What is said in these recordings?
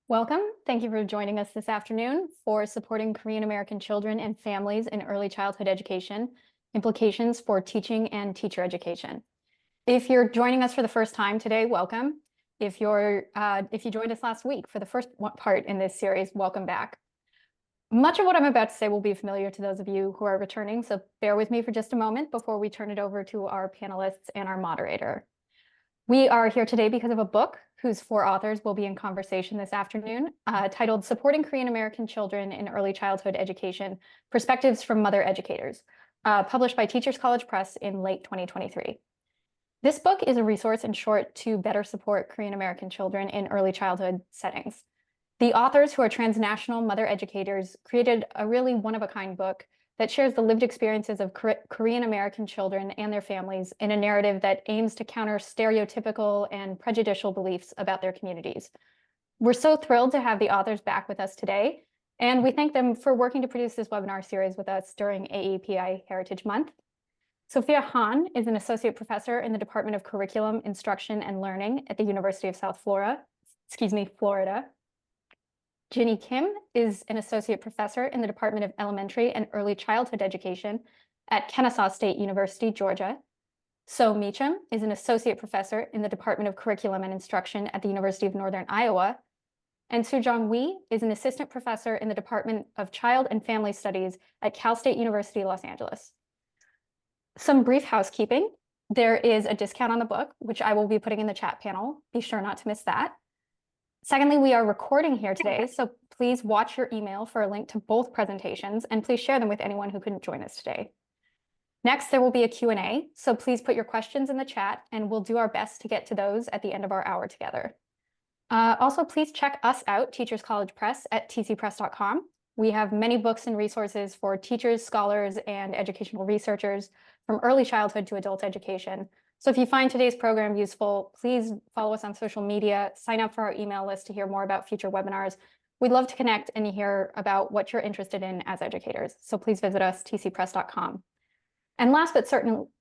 Welcome. Thank you for joining us this afternoon for Supporting Korean American Children and Families in Early Childhood Education, Implications for Teaching and Teacher Education. If you're joining us for the first time today, welcome. If you joined us last week for the first part in this series, welcome back. Much of what I'm about to say will be familiar to those of you who are returning, so bear with me for just a moment before we turn it over to our panelists and our moderator. We are here today because of a book whose 4 authors will be in conversation this afternoon, titled Supporting Korean American Children in Early Childhood Education, Perspectives from Mother Educators, published by Teachers College Press in late 2023. This book is a resource, in short, to better support Korean American children in early childhood settings. The authors, who are transnational mother educators, created a really one-of-a-kind book that shares the lived experiences of Korean American children and their families in a narrative that aims to counter stereotypical and prejudicial beliefs about their communities. We're so thrilled to have the authors back with us today, and we thank them for working to produce this webinar series with us during AAPI Heritage Month. Sophia Han is an associate professor in the Department of Curriculum, Instruction, and Learning at the University of South Florida. Jinhee Kim is an associate professor in the Department of Elementary and Early Childhood Education at Kennesaw State University, Georgia. Sohyun Meacham is an associate professor in the Department of Curriculum and Instruction at the University of Northern Iowa. And Su-Jeong Wee is an assistant professor in the Department of Child and Family Studies at Cal State University, Los Angeles. Some brief housekeeping. There is a discount on the book, which I will be putting in the chat panel. Be sure not to miss that. Secondly, we are recording here today, so please watch your email for a link to both presentations, and please share them with anyone who couldn't join us today. Next, there will be a Q&A, so please put your questions in the chat, and we'll do our best to get to those at the end of our hour together. Also, please check us out, Teachers College Press, at tcpress.com. We have many books and resources for teachers, scholars, and educational researchers from early childhood to adult education. So if you find today's program useful, please follow us on social media, sign up for our email list to hear more about future webinars. We'd love to connect and hear about what you're interested in as educators. So please visit us, tcpress.com. And last but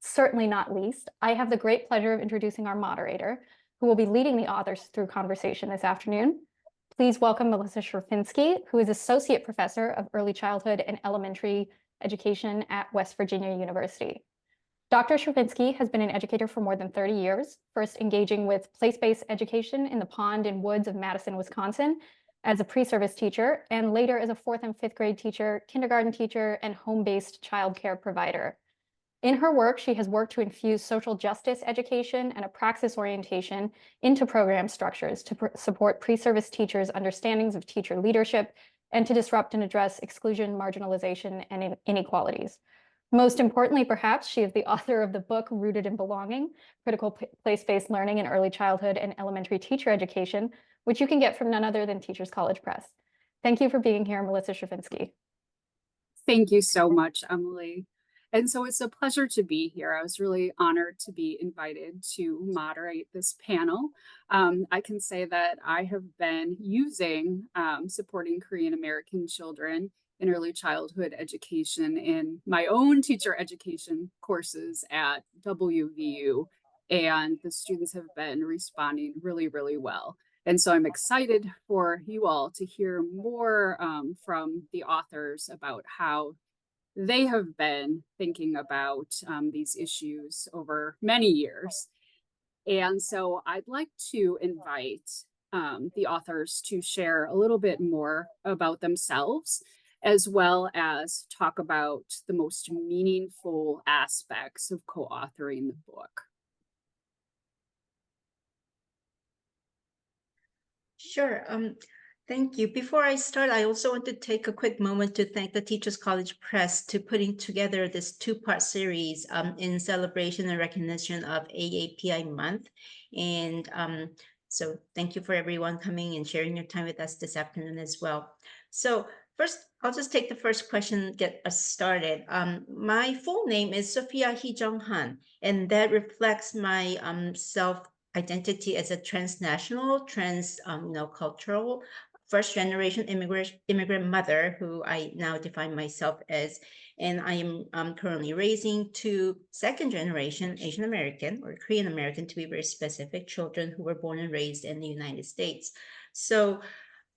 certainly not least, I have the great pleasure of introducing our moderator, who will be leading the authors through conversation this afternoon. Please welcome Melissa Sherfinski, who is Associate Professor of Early Childhood and Elementary Education at West Virginia University. Dr. Sherfinski has been an educator for more than 30 years, first engaging with place-based education in the pond and woods of Madison, Wisconsin, as a pre-service teacher, and later as a 4th and 5th grade teacher, kindergarten teacher, and home-based childcare provider. In her work, she has worked to infuse social justice education and a praxis orientation into program structures to support pre-service teachers' understandings of teacher leadership and to disrupt and address exclusion, marginalization, and inequalities. Most importantly, perhaps, she is the author of the book Rooted in Belonging, Critical Place-Based Learning in Early Childhood and Elementary Teacher Education, which you can get from none other than Teachers College Press. Thank you for being here, Melissa Sherfinski. Thank you so much, Emily. And so it's a pleasure to be here. I was really honored to be invited to moderate this panel. I can say that I have been using supporting Korean American children in early childhood education in my own teacher education courses at WVU, and the students have been responding really, really well. And so I'm excited for you all to hear more from the authors about how they have been thinking about these issues over many years. And so I'd like to invite the authors to share a little bit more about themselves, as well as talk about the most meaningful aspects of co-authoring the book. Sure. Thank you. Before I start, I also want to take a quick moment to thank the Teachers College Press to putting together this 2-part series in celebration and recognition of AAPI month. And so thank you for everyone coming and sharing your time with us this afternoon as well. So first, I'll just take the first question and get us started. My full name is Sophia Han, and that reflects my self-identity as a transnational, cultural, first-generation immigrant mother, who I now define myself as, and I am currently raising 2 second-generation Asian American, or Korean American to be very specific, children who were born and raised in the United States. So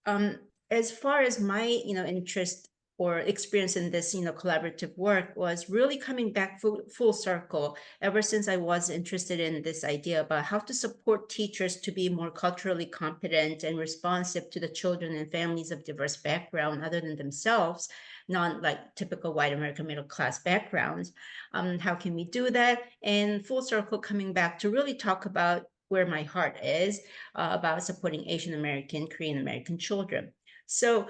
As far as my, interest or experience in this, collaborative work was really coming back full circle ever since I was interested in this idea about how to support teachers to be more culturally competent and responsive to the children and families of diverse background other than themselves, non like typical white American middle class backgrounds. How can we do that? And full circle coming back to really talk about where my heart is, about supporting Asian American, Korean American children. So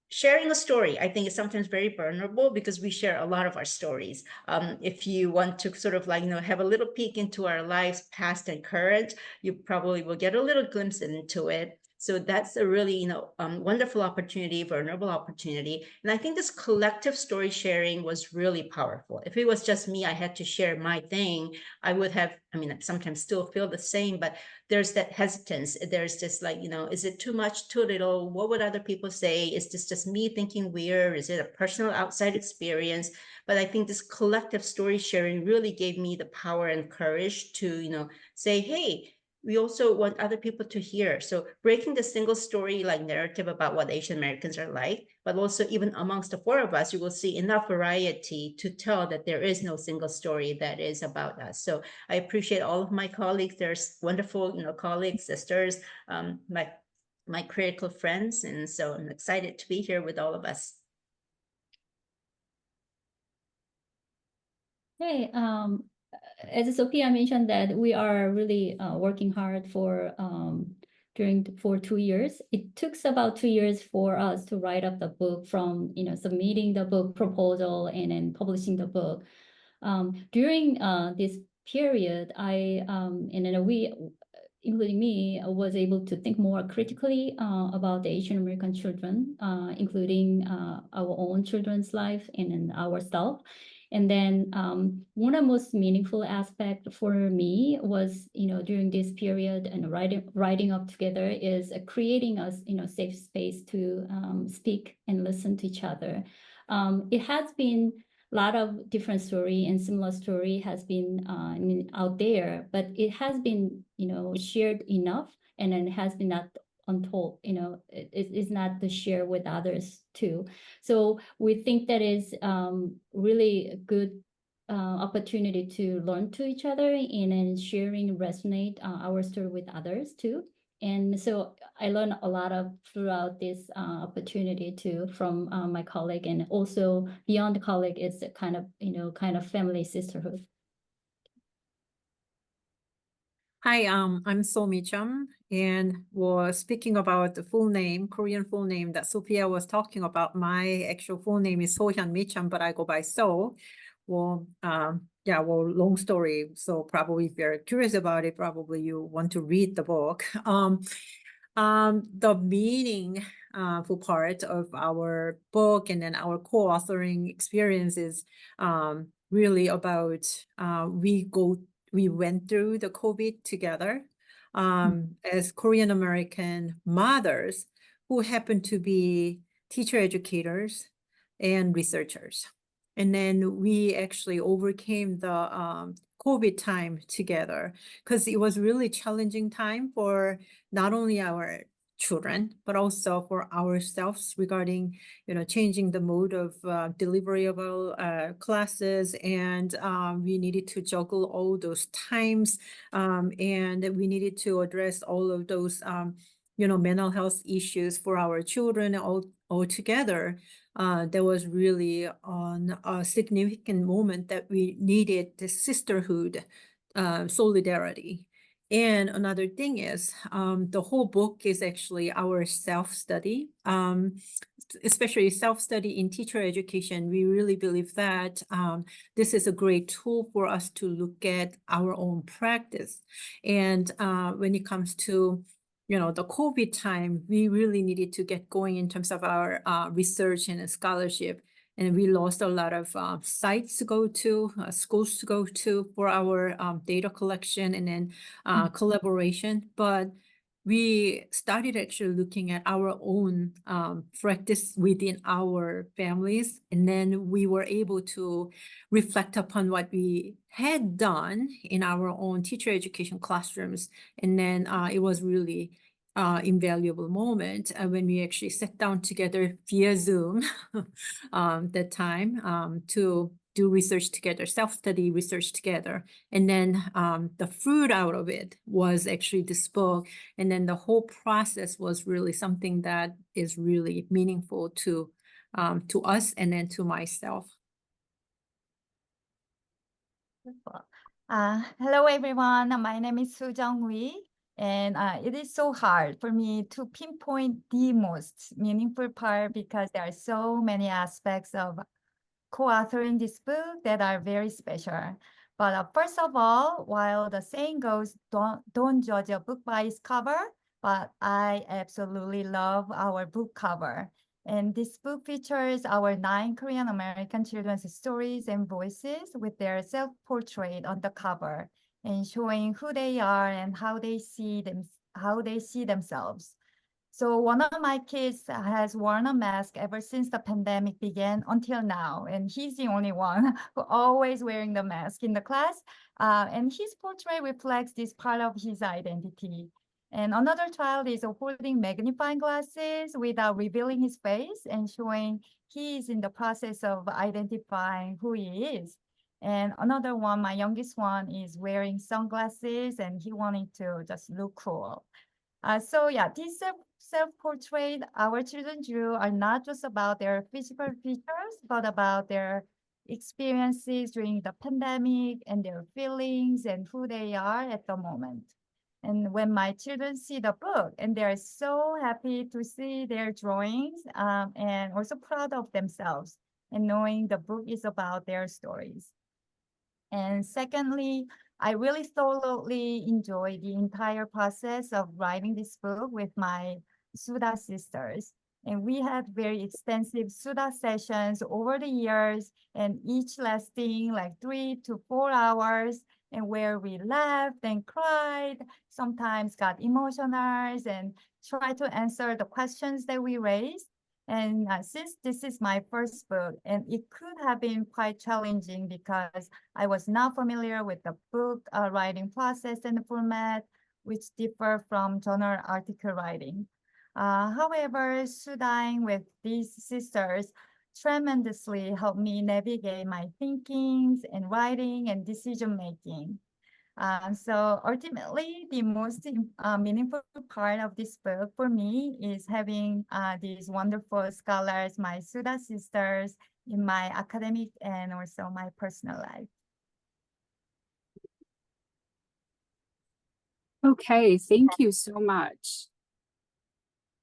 sharing a story, I think, is sometimes very vulnerable because we share a lot of our stories. If you want to sort of like, have a little peek into our lives, past and current, you probably will get a little glimpse into it. So that's a really, wonderful opportunity, vulnerable opportunity. And I think this collective story sharing was really powerful. If it was just me, I had to share my thing, I would have, I mean, I sometimes still feel the same, but there's that hesitance. There's just like, is it too much, too little? What would other people say? Is this just me thinking weird? Is it a personal outside experience? But I think this collective story sharing really gave me the power and courage to, say, hey, we also want other people to hear. So breaking the single story like narrative about what Asian Americans are like, but also even amongst the four of us, you will see enough variety to tell that there is no single story that is about us. So I appreciate all of my colleagues. There's wonderful, colleagues, sisters, my critical friends. And so I'm excited to be here with all of us. Hey, as Sophia mentioned that we are really working hard for 2 years. It took about 2 years for us to write up the book from submitting the book proposal and then publishing the book. During this period, we, including me, was able to think more critically about the Asian American children, including our own children's life and then ourselves. And then one of the most meaningful aspect for me was, during this period and writing up together is creating a, safe space to speak and listen to each other. It has been a lot of different story and similar story has been out there, but it has been, shared enough and then has been not untold, it is not to share with others too. So we think that is really a good opportunity to learn to each other and then sharing resonate our story with others too. And so I learned a lot throughout this opportunity too from my colleague, and also beyond the colleague, it's a kind of family sisterhood. Hi, I'm Sohyun Meacham, and was speaking about the full name, Korean full name that Sophia was talking about. My actual full name is Sohyun Meacham, but I go by So. Well, long story. So probably if you're curious about it, probably you want to read the book. The meaningful part of our book and then our co-authoring experience is really about we went through the COVID together as Korean American mothers who happen to be teacher educators and researchers. And then we actually overcame the COVID time together because it was really challenging time for not only our children, but also for ourselves regarding, changing the mode of delivery of our classes. And we needed to juggle all those times. And we needed to address all of those, mental health issues for our children all together. There was really a significant moment that we needed the sisterhood, solidarity. And another thing is the whole book is actually our self-study, especially self-study in teacher education. We really believe that this is a great tool for us to look at our own practice. And when it comes to the COVID time, we really needed to get going in terms of our research and scholarship. And we lost a lot of sites to go to, schools to go to for our data collection and then collaboration. But we started actually looking at our own practice within our families. And then we were able to reflect upon what we had done in our own teacher education classrooms. And then it was really invaluable moment when we actually sat down together via Zoom that time to do research together, self-study research together. And then the fruit out of it was actually this book. And then the whole process was really something that is really meaningful to us and then to myself. Hello, everyone. My name is Su-Jeong Wee, and it is so hard for me to pinpoint the most meaningful part because there are so many aspects of co-authoring this book that are very special. But first of all, while the saying goes, don't judge a book by its cover, but I absolutely love our book cover. And this book features our 9 Korean American children's stories and voices with their self-portrait on the cover and showing who they are and how they see themselves. So one of my kids has worn a mask ever since the pandemic began until now, and he's the only one who always wearing the mask in the class. And his portrait reflects this part of his identity. And another child is holding magnifying glasses without revealing his face and showing he is in the process of identifying who he is. And another one, my youngest one, is wearing sunglasses and he wanted to just look cool. So yeah, these self-portrait our children drew are not just about their physical features, but about their experiences during the pandemic and their feelings and who they are at the moment. And when my children see the book, and they're so happy to see their drawings and also proud of themselves and knowing the book is about their stories. And secondly, I really thoroughly enjoyed the entire process of writing this book with my Suda sisters. And we had very extensive Suda sessions over the years, and each lasting like 3 to 4 hours, and where we laughed and cried, sometimes got emotional and tried to answer the questions that we raised. And since this is my first book, and it could have been quite challenging because I was not familiar with the book writing process and the format, which differ from journal article writing. However, studying with these sisters tremendously helped me navigate my thinkings and writing and decision making. So ultimately, the most meaningful part of this book for me is having these wonderful scholars, my Suda sisters, in my academic and also my personal life. Okay, thank you so much.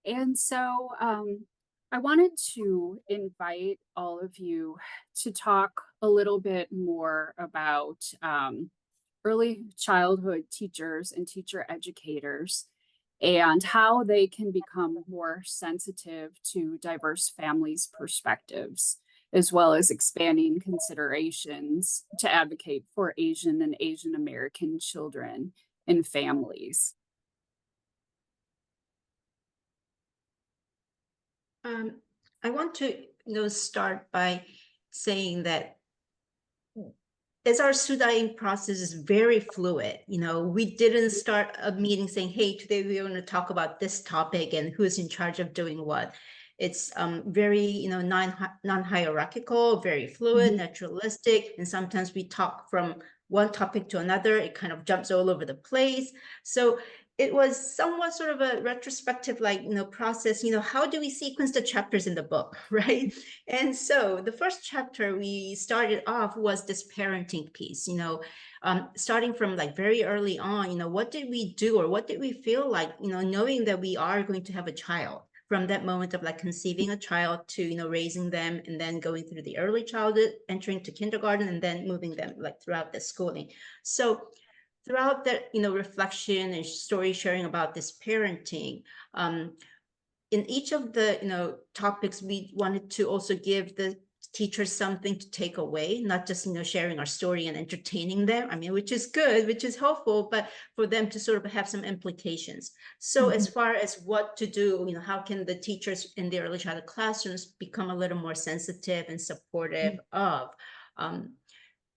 And so I wanted to invite all of you to talk a little bit more about early childhood teachers and teacher educators and how they can become more sensitive to diverse families' perspectives, as well as expanding considerations to advocate for Asian and Asian American children and families. I want to start by saying that as our studying process is very fluid, we didn't start a meeting saying, hey, today we're going to talk about this topic and who's in charge of doing what. It's very, non-hierarchical, very fluid, naturalistic, and sometimes we talk from one topic to another. It kind of jumps all over the place. So it was somewhat sort of a retrospective, process, how do we sequence the chapters in the book, right? And so the first chapter we started off was this parenting piece, starting from very early on, what did we do or what did we feel like, knowing that we are going to have a child, from that moment of conceiving a child to, raising them and then going through the early childhood, entering to kindergarten, and then moving them throughout the schooling. So throughout that, reflection and story sharing about this parenting, in each of the, topics, we wanted to also give the teachers something to take away, not just, sharing our story and entertaining them. I mean, which is good, which is helpful, but for them to sort of have some implications. So as far as what to do, how can the teachers in the early childhood classrooms become a little more sensitive and supportive of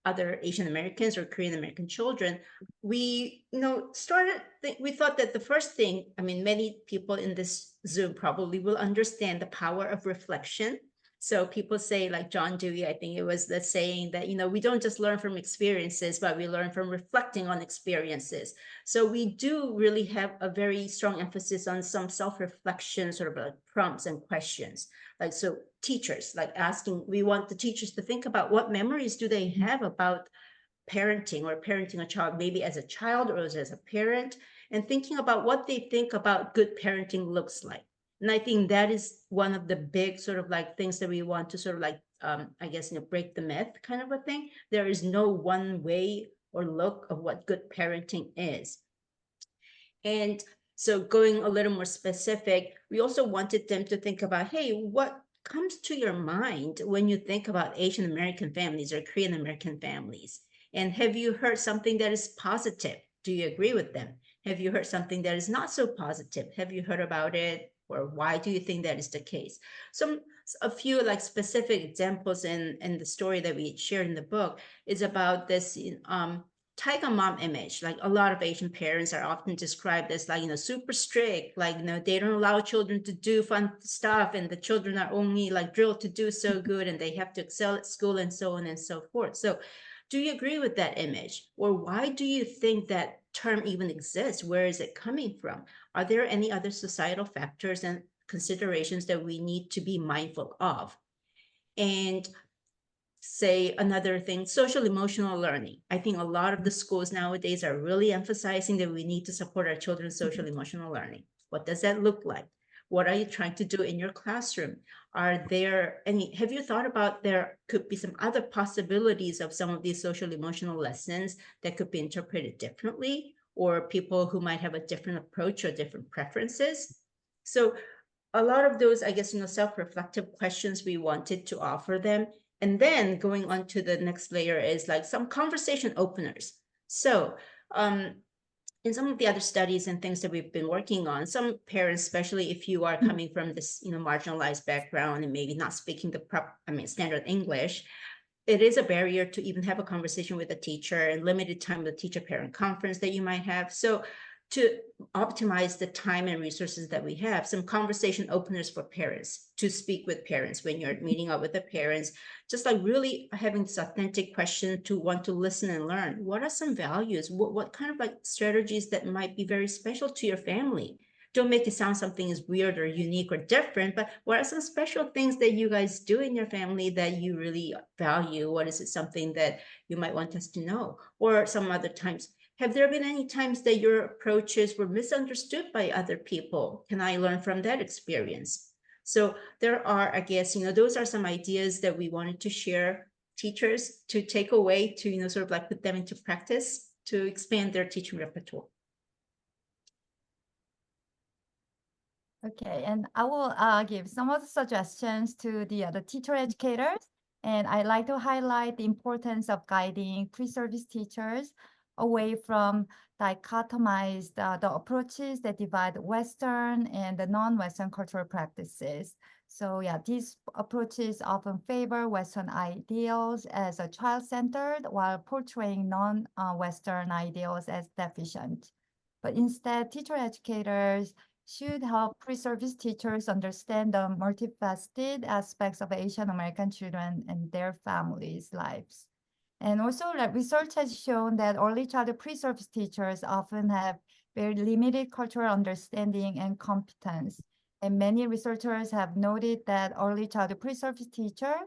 other Asian Americans or Korean American children, we we thought that the first thing, I mean, many people in this Zoom probably will understand the power of reflection. So people say, like John Dewey, I think it was the saying that, we don't just learn from experiences, but we learn from reflecting on experiences. So we do really have a very strong emphasis on some self-reflection, sort of like prompts and questions. Like, so teachers, like asking, we want the teachers to think about what memories do they have about parenting or parenting a child, maybe as a child or as a parent, and thinking about what they think about good parenting looks like. And I think that is one of the big sort of like things that we want to sort of like, I guess, break the myth kind of a thing. There is no one way or look of what good parenting is. And so going a little more specific, we also wanted them to think about, hey, what comes to your mind when you think about Asian American families or Korean American families? And have you heard something that is positive? Do you agree with them? Have you heard something that is not so positive? Have you heard about it? Or why do you think that is the case? A few like specific examples in the story that we share in the book is about this tiger mom image. Like a lot of Asian parents are often described as like, super strict, like, they don't allow children to do fun stuff, and the children are only like drilled to do so good, and they have to excel at school and so on and so forth. So do you agree with that image? Or why do you think that term even exists? Where is it coming from? Are there any other societal factors and considerations that we need to be mindful of? And say another thing, social emotional learning. I think a lot of the schools nowadays are really emphasizing that we need to support our children's social emotional learning. What does that look like? What are you trying to do in your classroom? Are there any, have you thought about there could be some other possibilities of some of these social emotional lessons that could be interpreted differently, or people who might have a different approach or different preferences? So a lot of those, I guess, self-reflective questions we wanted to offer them. And then going on to the next layer is like some conversation openers. So in some of the other studies and things that we've been working on, some parents, especially if you are coming from this, marginalized background and maybe not speaking the standard English, it is a barrier to even have a conversation with a teacher, and limited time with the teacher-parent conference that you might have. So to optimize the time and resources that we have, some conversation openers for parents to speak with parents when you're meeting up with the parents, just like really having this authentic question to want to listen and learn. What are some values? What kind of like strategies that might be very special to your family? Don't make it sound something is weird or unique or different, but what are some special things that you guys do in your family that you really value? What is it something that you might want us to know? Or some other times, have there been any times that your approaches were misunderstood by other people? Can I learn from that experience? So there are, I guess, those are some ideas that we wanted to share teachers to take away to, sort of like put them into practice to expand their teaching repertoire. Okay, and I will give some of the suggestions to the other teacher educators. And I like to highlight the importance of guiding pre-service teachers away from dichotomized the approaches that divide Western and the non-Western cultural practices. So yeah, these approaches often favor Western ideals as a child-centered while portraying non-Western ideals as deficient. But instead, teacher educators should help pre-service teachers understand the multifaceted aspects of Asian American children and their families' lives. And also, like, research has shown that early childhood pre-service teachers often have very limited cultural understanding and competence. And many researchers have noted that early childhood pre-service teachers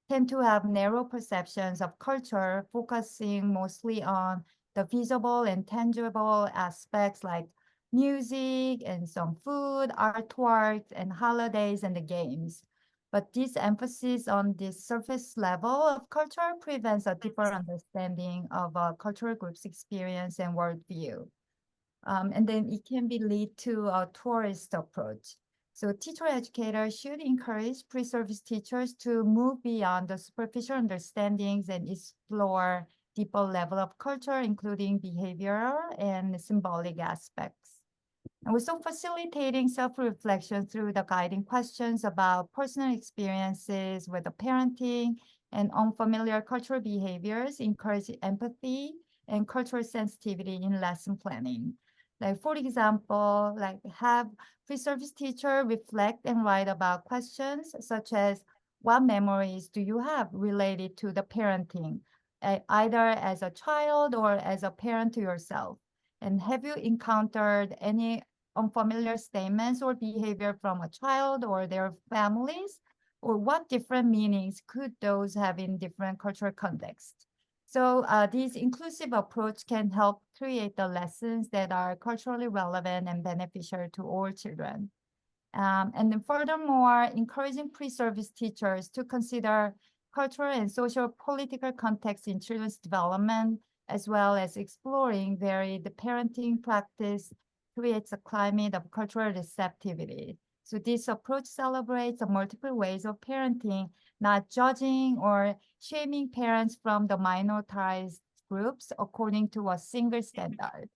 tend to have narrow perceptions of culture, focusing mostly on the visible and tangible aspects like music and some food, artwork, and holidays and the games. But this emphasis on this surface level of culture prevents a deeper understanding of a cultural group's experience and worldview. And then it can be lead to a tourist approach. So teacher educators should encourage pre-service teachers to move beyond the superficial understandings and explore deeper level of culture, including behavioral and symbolic aspects. And also facilitating self-reflection through the guiding questions about personal experiences with the parenting and unfamiliar cultural behaviors encourage empathy and cultural sensitivity in lesson planning. Like, for example, like have pre-service teacher reflect and write about questions such as what memories do you have related to the parenting, either as a child or as a parent to yourself? And have you encountered any unfamiliar statements or behavior from a child or their families? Or what different meanings could those have in different cultural contexts? So this inclusive approach can help create the lessons that are culturally relevant and beneficial to all children. And then furthermore, encouraging pre-service teachers to consider cultural and social political context in children's development, as well as exploring varied parenting practice, creates a climate of cultural receptivity. So this approach celebrates the multiple ways of parenting, not judging or shaming parents from the minoritized groups according to a single standard.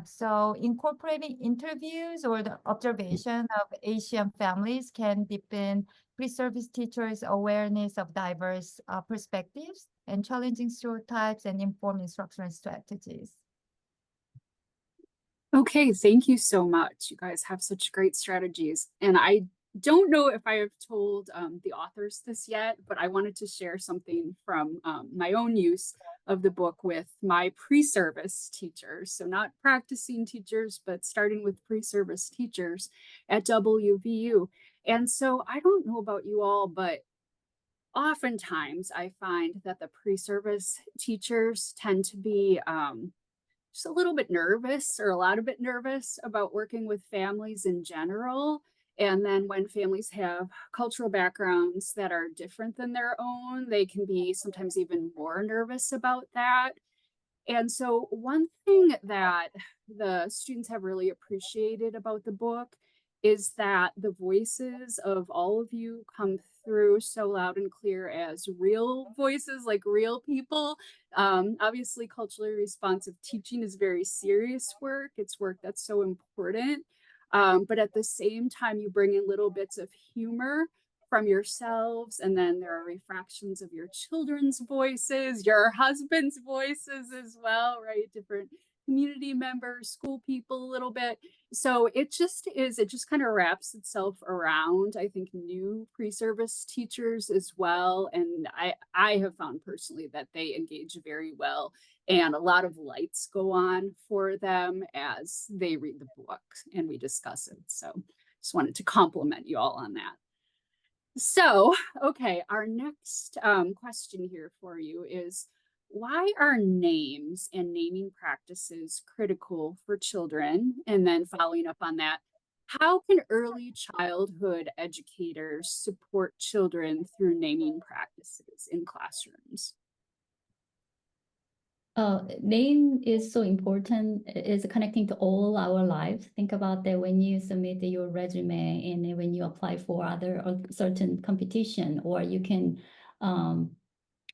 So incorporating interviews or the observation of Asian families can deepen pre-service teachers' awareness of diverse perspectives and challenging stereotypes and inform instructional strategies. Okay, thank you so much. You guys have such great strategies. And I don't know if I have told the authors this yet, but I wanted to share something from my own use of the book with my pre-service teachers. So not practicing teachers, but starting with pre-service teachers at WVU. And so I don't know about you all, but oftentimes I find that the pre-service teachers tend to be just a little bit nervous or a lot of bit nervous about working with families in general. And then when families have cultural backgrounds that are different than their own, they can be sometimes even more nervous about that. And so one thing that the students have really appreciated about the book is that the voices of all of you come through so loud and clear as real voices, like real people. Obviously, culturally responsive teaching is very serious work. It's work that's so important. But at the same time, you bring in little bits of humor from yourselves, and then there are refractions of your children's voices, your husband's voices as well, right? Different community members, school people a little bit. So it just kind of wraps itself around, I think, new pre-service teachers as well. And I have found personally that they engage very well, and a lot of lights go on for them as they read the book and we discuss it. So just wanted to compliment you all on that. So, okay, our next question here for you is, why are names and naming practices critical for children? And then following up on that, how can early childhood educators support children through naming practices in classrooms? Name is so important. It's connecting to all our lives. Think about that when you submit your resume and then when you apply for other or certain competition, or you can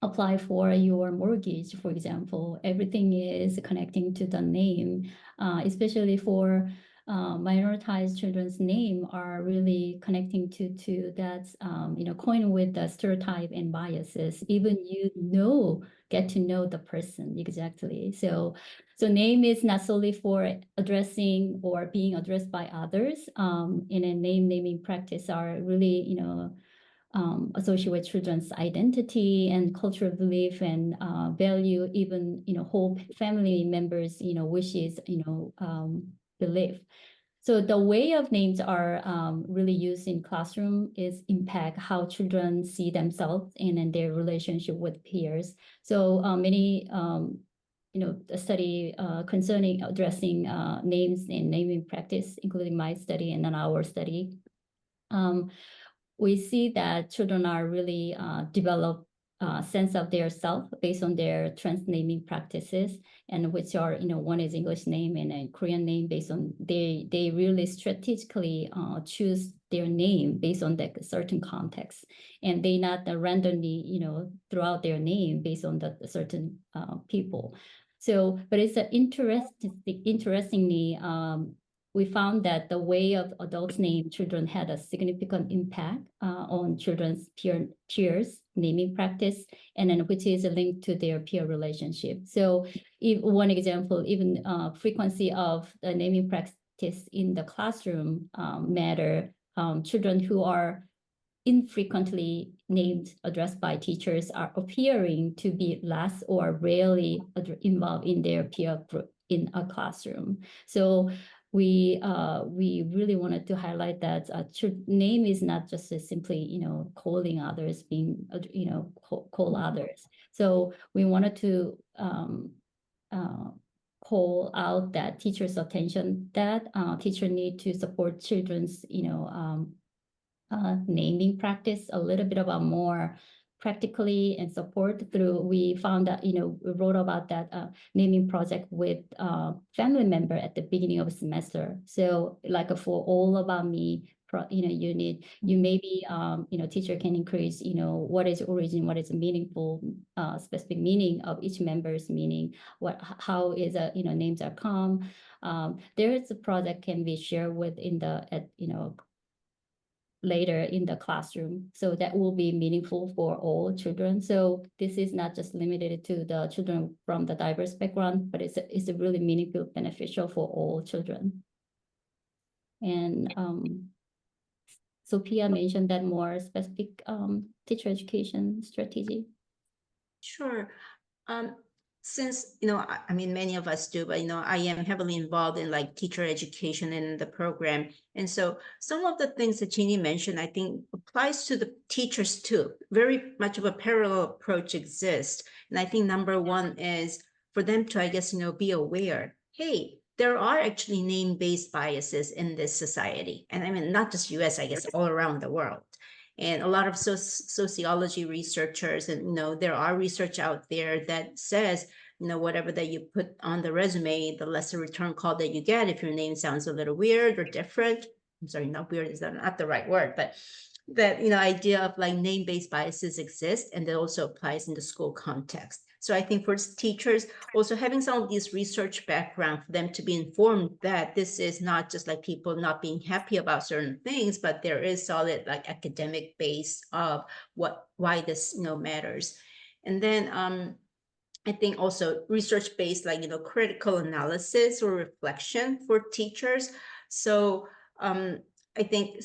apply for your mortgage, for example. Everything is connecting to the name, especially for minoritized children's name are really connecting to that, coin with the stereotype and biases. Even get to know the person exactly. So name is not solely for addressing or being addressed by others. In a naming practice are really, associated with children's identity and cultural belief and value, even, whole family members, wishes, belief. So the way of names are really used in classroom is impact how children see themselves and their relationship with peers. So many, the study concerning addressing names and naming practice, including my study and then our study, we see that children are really develop sense of their self based on their trans naming practices, and which are, one is English name and a Korean name based on they really strategically choose their name based on that certain context, and they not randomly, throughout their name based on the certain people. So, but it's interestingly, we found that the way of adults name children had a significant impact on children's peers naming practice, and then which is linked to their peer relationship. So if one example, even frequency of the naming practice in the classroom matter. Children who are infrequently named, addressed by teachers are appearing to be less or rarely involved in their peer group in a classroom. So we really wanted to highlight that name is not just simply, calling others, being, call others. So we wanted to call out that teachers' attention that teacher need to support children's, naming practice a little bit about more practically and support through. We found that, we wrote about that naming project with family member at the beginning of the semester. So like for all about me unit, you maybe, teacher can increase, what is origin, what is meaningful, specific meaning of each member's meaning, how is names are come. There is a project can be shared with later in the classroom. So that will be meaningful for all children. So this is not just limited to the children from the diverse background, but it's a really meaningful, beneficial for all children. And Sophia mentioned that more specific teacher education strategy. Sure. Since, I mean, many of us do, but, I am heavily involved in like teacher education in the program. And so some of the things that Jinhee mentioned, I think applies to the teachers too. Very much of a parallel approach exists. And I think number one is for them to, I guess, be aware, hey, there are actually name-based biases in this society. And I mean, not just US, I guess, all around the world. And a lot of sociology researchers, and there are research out there that says, whatever that you put on the resume, the less a return call that you get if your name sounds a little weird or different. I'm sorry, not weird is not the right word, but that idea of like name-based biases exist, and that also applies in the school context. So I think for teachers, also having some of these research background for them to be informed that this is not just like people not being happy about certain things, but there is solid like academic base of why this matters. And then I think also research-based like critical analysis or reflection for teachers. So I think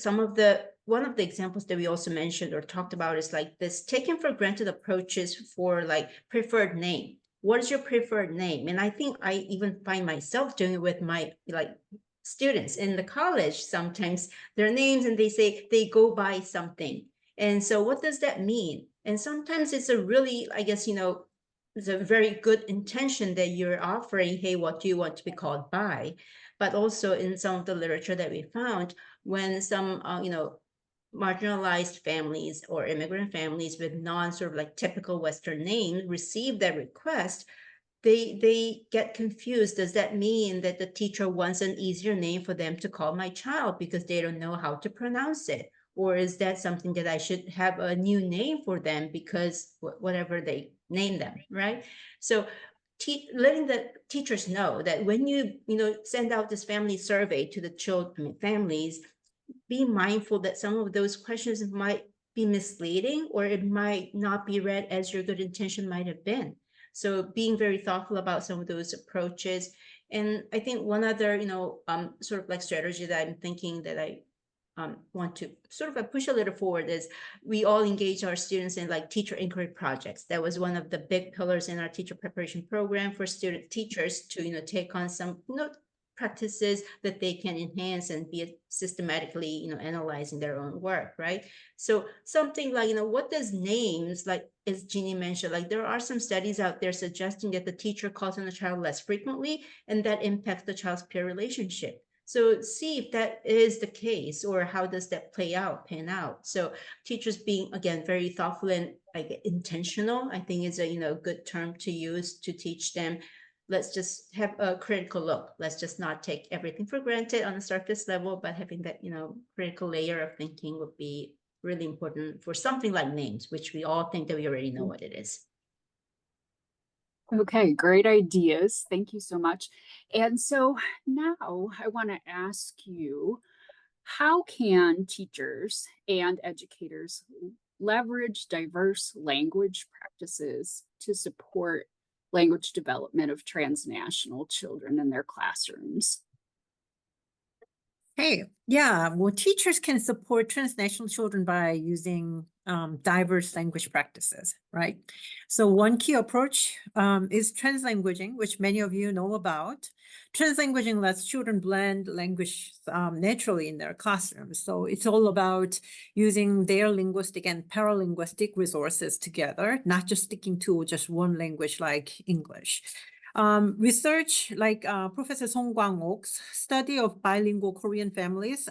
one of the examples that we also mentioned or talked about is like this taken for granted approaches for like preferred name. What is your preferred name? And I think I even find myself doing it with my like students in the college. Sometimes their names and they say they go by something. And so what does that mean? And sometimes it's a really, I guess, it's a very good intention that you're offering, hey, what do you want to be called by? But also in some of the literature that we found, when some, marginalized families or immigrant families with non-sort of like typical Western names receive that request, they get confused. Does that mean that the teacher wants an easier name for them to call my child because they don't know how to pronounce it? Or is that something that I should have a new name for them because whatever they name them, right? So letting the teachers know that when you send out this family survey to the children, families, be mindful that some of those questions might be misleading, or it might not be read as your good intention might have been. So being very thoughtful about some of those approaches. And I think one other, sort of like strategy that I'm thinking that I want to sort of push a little forward is we all engage our students in like teacher inquiry projects. That was one of the big pillars in our teacher preparation program for student teachers to, take on some, practices that they can enhance and be systematically, analyzing their own work, right? So something like, what does names, like as Jinhee mentioned, like there are some studies out there suggesting that the teacher calls on the child less frequently, and that impacts the child's peer relationship. So see if that is the case, or how does that pan out? So teachers being, again, very thoughtful and like intentional, I think is a good term to use to teach them. Let's just have a critical look. Let's just not take everything for granted on the surface level, but having that, critical layer of thinking would be really important for something like names, which we all think that we already know what it is. Okay, great ideas. Thank you so much. And so now I want to ask you, how can teachers and educators leverage diverse language practices to support language development of transnational children in their classrooms. Hey, yeah, well, teachers can support transnational children by using diverse language practices, right? So one key approach is translanguaging, which many of you know about. Translanguaging lets children blend language naturally in their classrooms. So it's all about using their linguistic and paralinguistic resources together, not just sticking to just one language like English. Research like Professor Song Kwang-ok's study of bilingual Korean families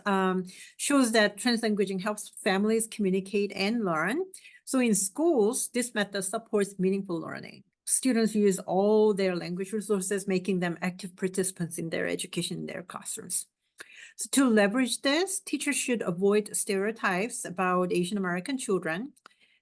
shows that translanguaging helps families communicate and learn. So in schools, this method supports meaningful learning. Students use all their language resources, making them active participants in their education in their classrooms. So to leverage this, teachers should avoid stereotypes about Asian American children.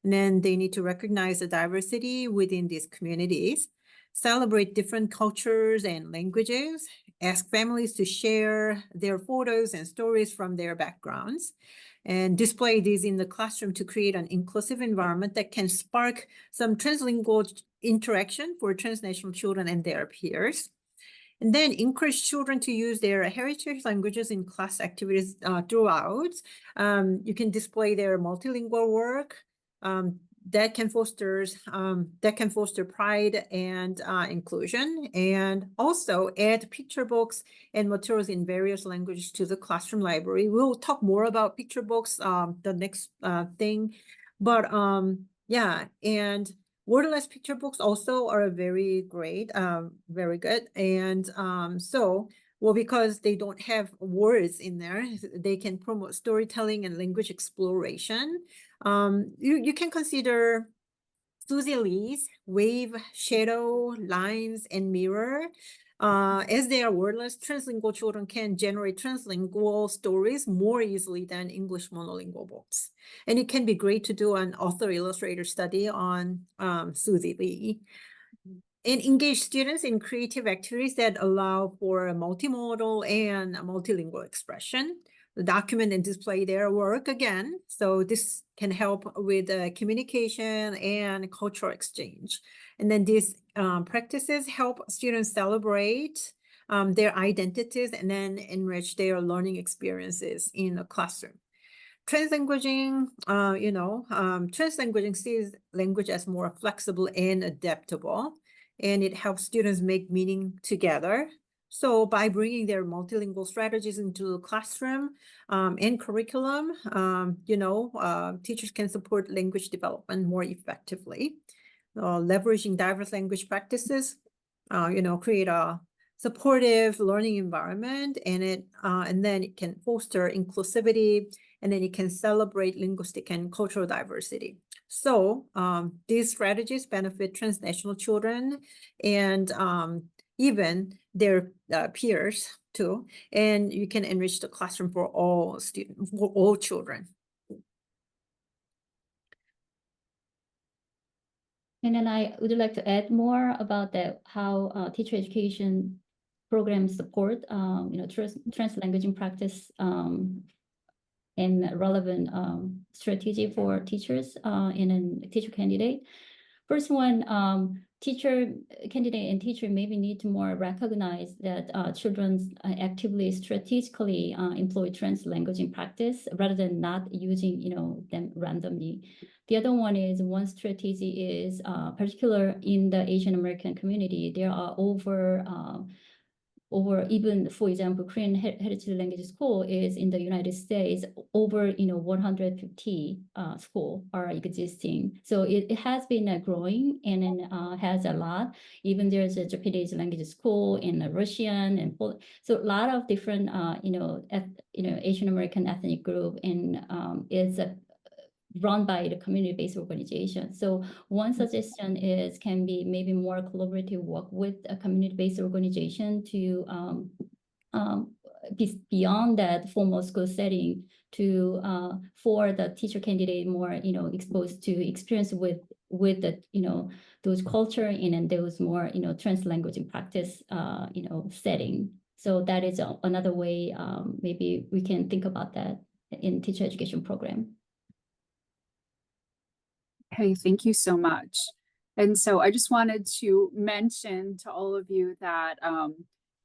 And then they need to recognize the diversity within these communities, celebrate different cultures and languages, ask families to share their photos and stories from their backgrounds, and display these in the classroom to create an inclusive environment that can spark some translingual interaction for transnational children and their peers. And then encourage children to use their heritage languages in class activities throughout. You can display their multilingual work that can foster pride and inclusion, and also add picture books and materials in various languages to the classroom library. We'll talk more about picture books the next thing, but yeah, and wordless picture books also are very great, very good. And well, because they don't have words in there, they can promote storytelling and language exploration. You can consider Susie Lee's Wave, Shadow, Lines, and Mirror. As they are wordless, translingual children can generate translingual stories more easily than English monolingual books. And it can be great to do an author-illustrator study on Susie Lee. And engage students in creative activities that allow for a multimodal and a multilingual expression. Document and display their work again. So this can help with communication and cultural exchange. And then these practices help students celebrate their identities and then enrich their learning experiences in a classroom. Translanguaging, translanguaging sees language as more flexible and adaptable, and it helps students make meaning together. So by bringing their multilingual strategies into the classroom and curriculum, teachers can support language development more effectively. Leveraging diverse language practices, create a supportive learning environment, and then it can foster inclusivity, and then it can celebrate linguistic and cultural diversity. So these strategies benefit transnational children and even their peers too, and you can enrich the classroom for all students, for all children. And then I would like to add more about that, how teacher education programs support, translanguaging practice and relevant strategy for teachers and a teacher candidate. First one, teacher candidate and teacher maybe need to more recognize that children actively strategically employ translanguaging practice rather than not using them randomly. The other one is one strategy is particular in the Asian American community. There are over even, for example, Korean Heritage Language School is in the United States, over 150 schools are existing. So it has been growing and then has a lot. Even there's a Japanese language school in Russian and so a lot of different Asian American ethnic group, and it's run by the community-based organization. So one suggestion is can be maybe more collaborative work with a community-based organization to be beyond that formal school setting to for the teacher candidate more exposed to experience with the those culture and those more translanguaging practice setting. So that is another way maybe we can think about that in teacher education program. Hey, thank you so much. And so I just wanted to mention to all of you that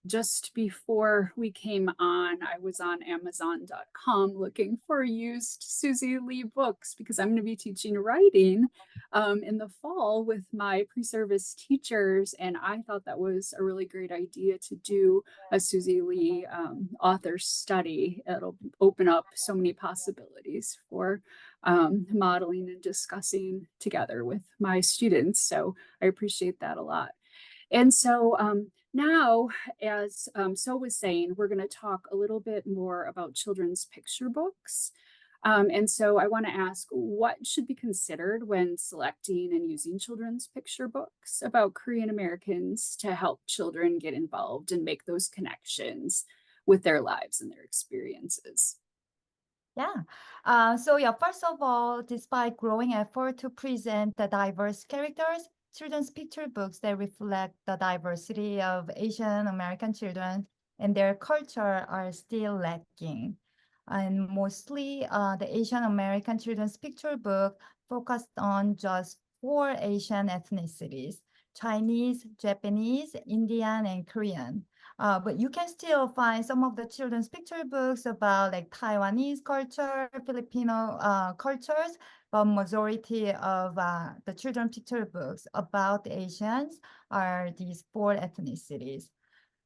just before we came on, I was on Amazon.com looking for used Susie Lee books because I'm going to be teaching writing in the fall with my pre-service teachers. And I thought that was a really great idea to do a Susie Lee author study. It'll open up so many possibilities for modeling and discussing together with my students. So I appreciate that a lot. And so now, as So was saying, we're going to talk a little bit more about children's picture books. And so I want to ask, what should be considered when selecting and using children's picture books about Korean Americans to help children get involved and make those connections with their lives and their experiences? Yeah. First of all, despite growing effort to present the diverse characters, children's picture books that reflect the diversity of Asian American children and their culture are still lacking. And mostly, the Asian American children's picture book focused on just 4 Asian ethnicities: Chinese, Japanese, Indian, and Korean. But you can still find some of the children's picture books about like Taiwanese culture, Filipino cultures, but majority of the children's picture books about Asians are these 4 ethnicities.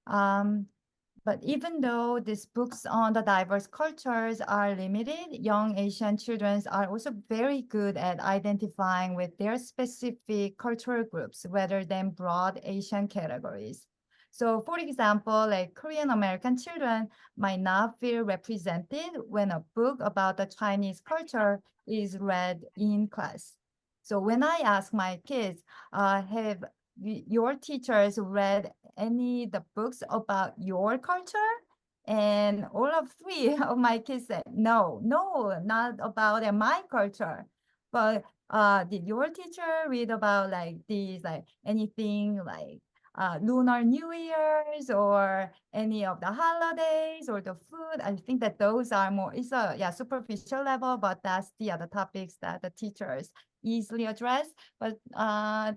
But even though these books on the diverse cultures are limited, young Asian children are also very good at identifying with their specific cultural groups rather than broad Asian categories. So for example, like Korean American children might not feel represented when a book about the Chinese culture is read in class. So when I ask my kids, have your teachers read any the books about your culture? And all of 3 of my kids said, no, not about my culture. But did your teacher read about like these, like anything like Lunar New Year's or any of the holidays or the food? I think that those are more, it's a superficial level, but that's the other topics that the teachers easily address. But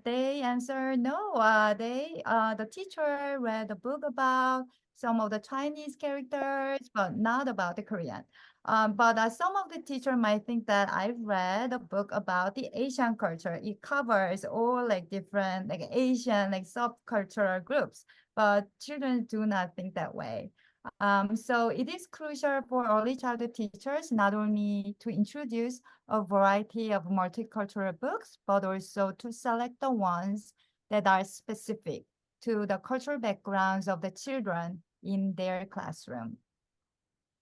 they answer no. The teacher read a book about some of the Chinese characters, but not about the Korean. But some of the teacher might think that I read a book about the Asian culture. It covers all like different like Asian like subcultural groups, but children do not think that way. So it is crucial for early childhood teachers not only to introduce a variety of multicultural books, but also to select the ones that are specific to the cultural backgrounds of the children in their classroom.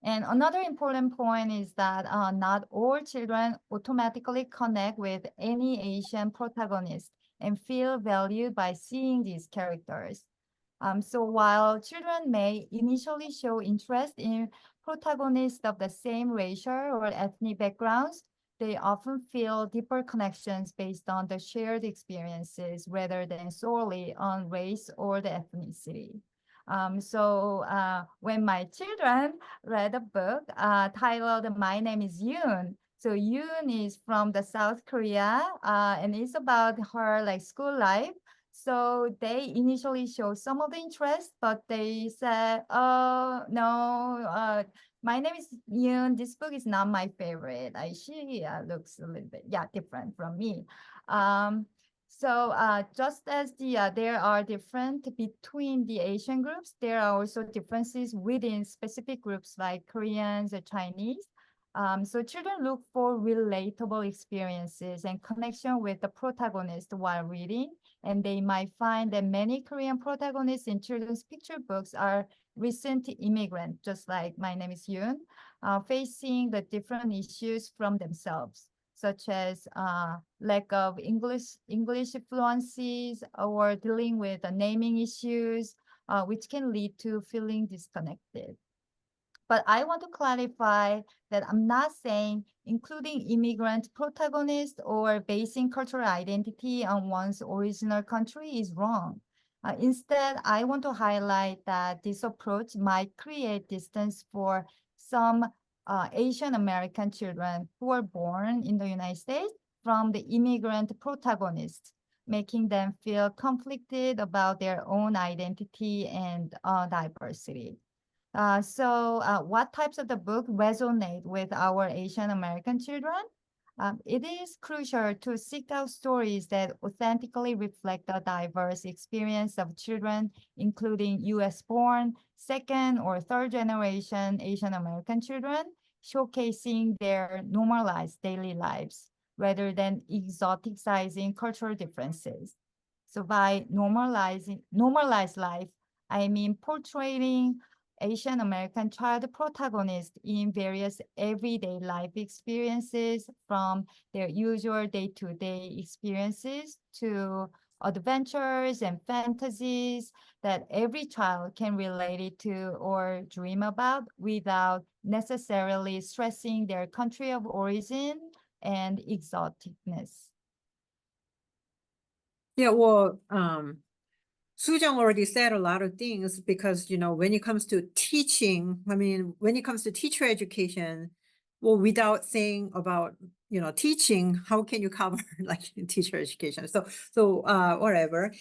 And another important point is that not all children automatically connect with any Asian protagonist and feel valued by seeing these characters. So while children may initially show interest in protagonists of the same racial or ethnic backgrounds, they often feel deeper connections based on the shared experiences rather than solely on race or the ethnicity. When my children read a book titled My Name is Yoon, so Yoon is from the South Korea and it's about her like school life. So they initially showed some of the interest, but they said, oh, no, my name is Yoon. This book is not my favorite. She looks a little bit, different from me. Just as there are different between the Asian groups, there are also differences within specific groups like Koreans or Chinese. So children look for relatable experiences and connection with the protagonist while reading, and they might find that many Korean protagonists in children's picture books are recent immigrants, just like My Name is Yoon, facing the different issues from themselves, such as lack of English fluencies or dealing with naming issues, which can lead to feeling disconnected. But I want to clarify that I'm not saying including immigrant protagonists or basing cultural identity on one's original country is wrong. Instead, I want to highlight that this approach might create distance for some Asian American children who are born in the United States from the immigrant protagonists, making them feel conflicted about their own identity and diversity. So what types of the book resonate with our Asian American children? It is crucial to seek out stories that authentically reflect the diverse experience of children, including US-born, second or third generation Asian American children, showcasing their normalized daily lives rather than exoticizing cultural differences. So by normalized life, I mean portraying Asian American child protagonists in various everyday life experiences, from their usual day-to-day experiences to adventures and fantasies that every child can relate it to or dream about without necessarily stressing their country of origin and exoticness. Yeah, well, Su-Jeong already said a lot of things because, you know, when it comes to teaching, I mean, when it comes to teacher education, well, without saying about, you know, teaching, how can you cover like teacher education? So whatever.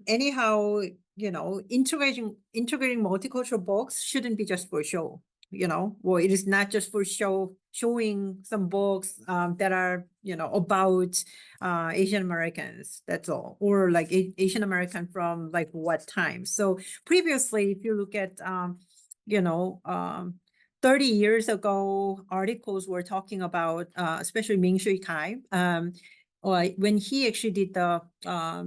Anyhow, you know, integrating multicultural books shouldn't be just for show. You know, well, it is not just for showing some books that are, you know, about Asian Americans, that's all, or like Asian American from like what time. So previously, if you look at, you know, 30 years ago, articles were talking about, especially Ming Shui Kai, when he actually did the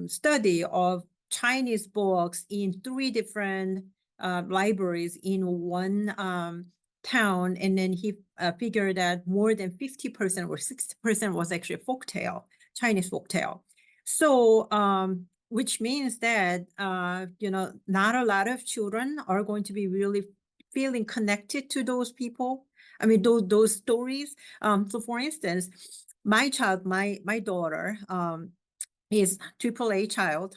study of Chinese books in 3 different libraries in one town, and then he figured that more than 50% or 60% was actually folktale, Chinese folktale. So, which means that, you know, not a lot of children are going to be really feeling connected to those people. I mean, those stories. So for instance, my child, my daughter, is AAA child,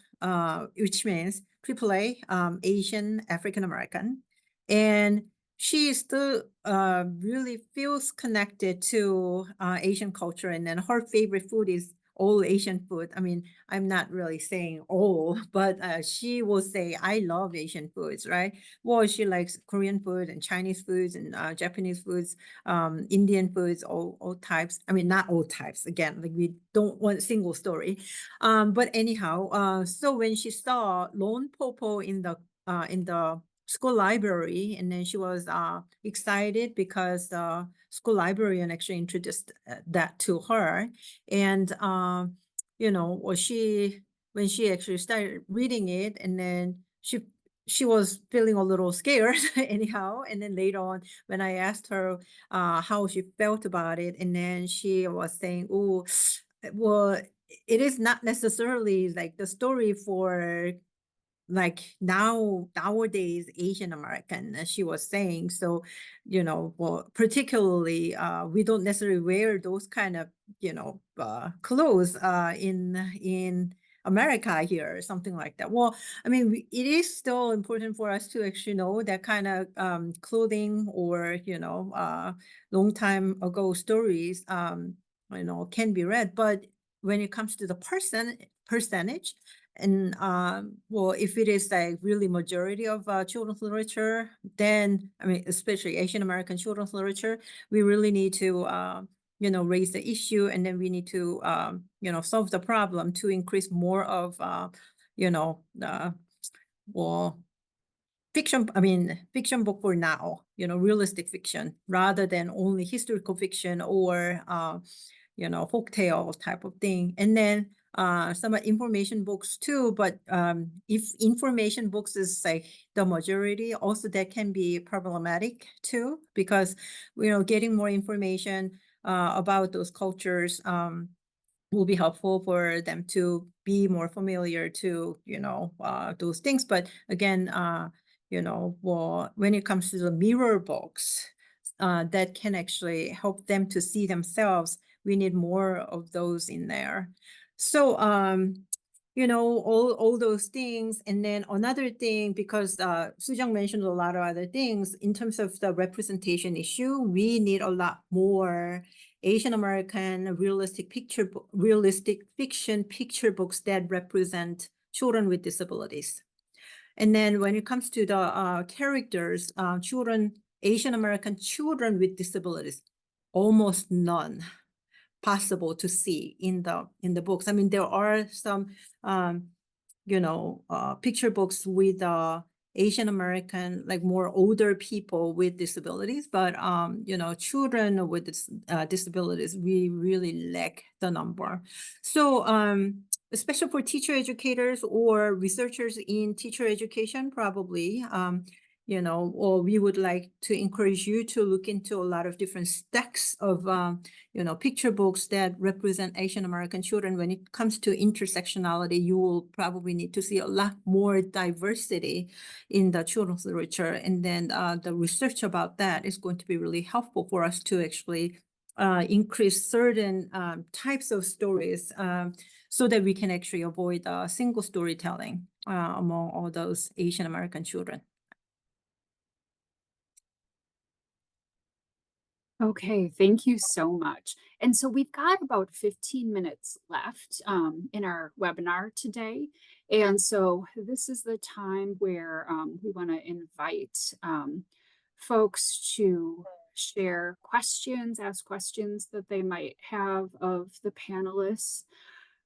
which means AAA, Asian African American, and she still really feels connected to Asian culture, and then her favorite food is all Asian food. I mean, I'm not really saying all, but she will say, I love Asian foods, right? Well, she likes Korean food and Chinese foods and Japanese foods, Indian foods, all types. I mean, not all types, again, like we don't want a single story. But anyhow, so when she saw Lone Popo in the school library, and then she was excited because the school librarian actually introduced that to her. And you know, when she actually started reading it, and then she was feeling a little scared anyhow. And then later on, when I asked her how she felt about it, and then she was saying, oh, well, it is not necessarily like the story for like nowadays Asian American, as she was saying. So, you know, well, particularly we don't necessarily wear those kind of, you know, clothes in America here, or something like that. Well, I mean, it is still important for us to actually know that kind of clothing, or, you know, long time ago stories, you know, can be read. But when it comes to the percentage, and well, if it is like really majority of children's literature, then I mean, especially Asian American children's literature, we really need to you know, raise the issue, and then we need to you know, solve the problem to increase more of you know, well, fiction, I mean, fiction book for now, you know, realistic fiction, rather than only historical fiction or you know, folktale type of thing. And then some information books too, but if information books is like the majority, also that can be problematic too, because, you know, getting more information about those cultures will be helpful for them to be more familiar to, you know, those things. But again, you know, well, when it comes to the mirror books, that can actually help them to see themselves, we need more of those in there. So you know, all those things. And then another thing, because Su-Jeong mentioned a lot of other things, in terms of the representation issue, we need a lot more Asian American realistic fiction picture books that represent children with disabilities. And then when it comes to the characters, Asian American children with disabilities, almost none possible to see in the books. I mean, there are some picture books with Asian American, like more older people with disabilities, but children with disabilities, we really lack the number. So especially for teacher educators or researchers in teacher education, probably or we would like to encourage you to look into a lot of different stacks of picture books that represent Asian American children. When it comes to intersectionality, you will probably need to see a lot more diversity in the children's literature. And then the research about that is going to be really helpful for us to actually increase certain types of stories so that we can actually avoid single storytelling among all those Asian American children. Okay, thank you so much. And so we've got about 15 minutes left in our webinar today. And so this is the time where we want to invite folks to share questions, ask questions that they might have of the panelists.